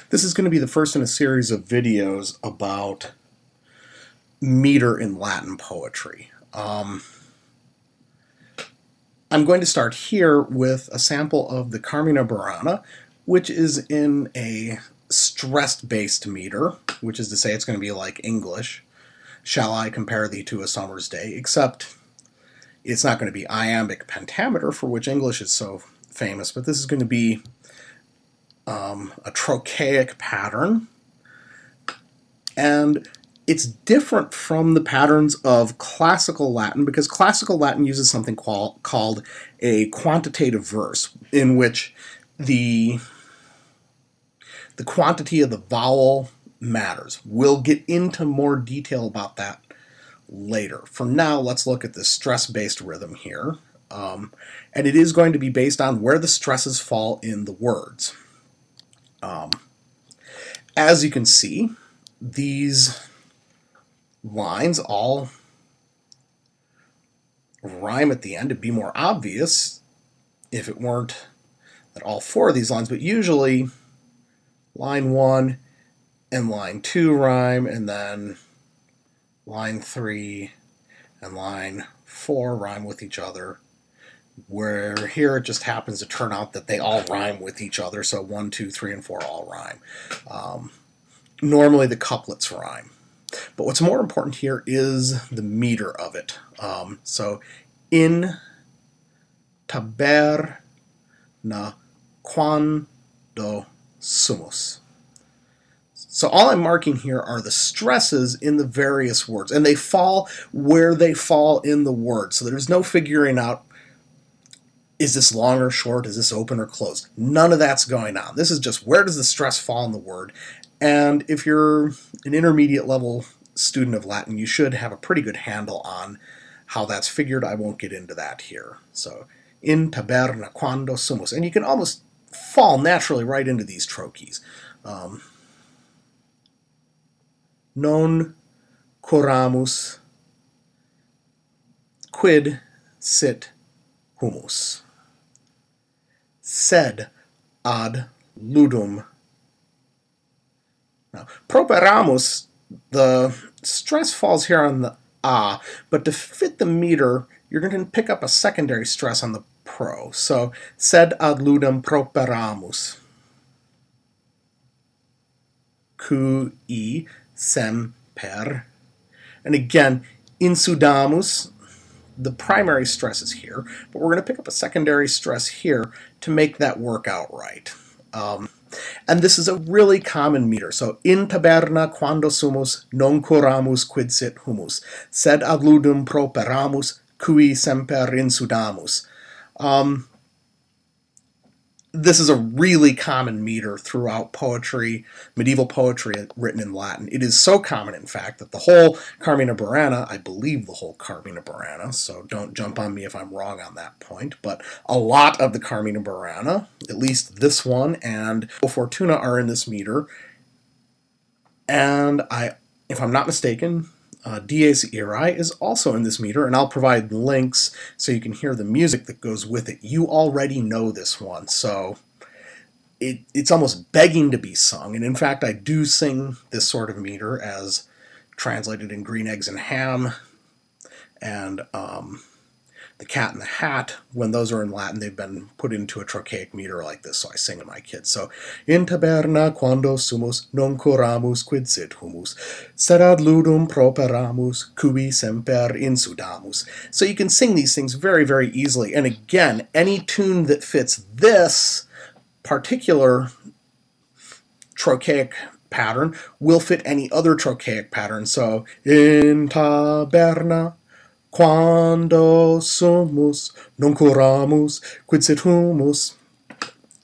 This is going to be the first in a series of videos about meter in Latin poetry. I'm going to start here with a sample of the Carmina Burana, which is in a stressed-based meter, which is to say it's going to be like English. Shall I compare thee to a summer's day? Except it's not going to be iambic pentameter, for which English is so famous, but this is going to be a trochaic pattern, and it's different from the patterns of classical Latin because classical Latin uses something called a quantitative verse, in which the quantity of the vowel matters. We'll get into more detail about that later. For now, let's look at the stress-based rhythm here, and it is going to be based on where the stresses fall in the words. As you can see, these lines all rhyme at the end. It'd be more obvious if it weren't that all four of these lines, but usually line 1 and line 2 rhyme, and then line 3 and line 4 rhyme with each other, where here it just happens to turn out that they all rhyme with each other, so 1, 2, 3, and 4 all rhyme. Normally the couplets rhyme. But what's more important here is the meter of it. So, in taberna quando sumus. So all I'm marking here are the stresses in the various words, and they fall where they fall in the word. So there's no figuring out, is this long or short, is this open or closed? None of that's going on. This is just where does the stress fall in the word. And if you're an intermediate level student of Latin, you should have a pretty good handle on how that's figured. I won't get into that here. So, in taberna quando sumus. And you can almost fall naturally right into these trochees. Non curamus quid sit humus. Sed ad ludum. Now, properamus, the stress falls here on the a, but to fit the meter, you're going to pick up a secondary stress on the pro. So, sed ad ludum properamus. Qui semper. And again, insudamus, the primary stress is here, but we're going to pick up a secondary stress here to make that work out right. And this is a really common meter. So, in taberna quando sumus, non curamus quid sit humus, sed ad ludum properamus, qui semper insudamus. This is a really common meter throughout poetry, medieval poetry written in Latin. It is so common, in fact, that the whole Carmina Burana, I believe the whole Carmina Burana, so don't jump on me if I'm wrong on that point, but a lot of the Carmina Burana, at least this one and O Fortuna, are in this meter. And if I'm not mistaken, Dies Irae is also in this meter, and I'll provide links so you can hear the music that goes with it. You already know this one, so it's almost begging to be sung. And in fact, I do sing this sort of meter as translated in Green Eggs and Ham and The Cat in the Hat. When those are in Latin, they've been put into a trochaic meter like this, so I sing to my kids. So, in taberna quando sumus, non curamus quid sit humus, sed ad ludum properamus, cui semper insudamus. So you can sing these things very, very easily. And again, any tune that fits this particular trochaic pattern will fit any other trochaic pattern. So, in taberna quando sumus, non curamus, quid sit humus.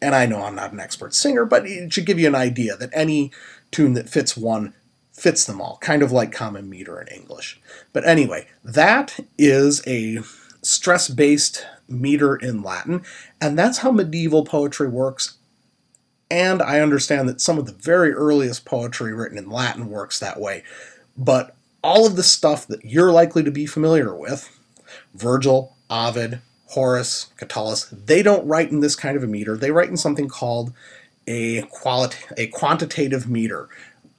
And I know I'm not an expert singer, but it should give you an idea that any tune that fits one fits them all, kind of like common meter in English. But anyway, that is a stress-based meter in Latin, and that's how medieval poetry works. And I understand that some of the very earliest poetry written in Latin works that way. But all of the stuff that you're likely to be familiar with, Vergil, Ovid, Horace, Catullus, they don't write in this kind of a meter. They write in something called a quantitative meter.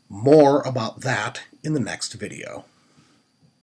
More about that in the next video.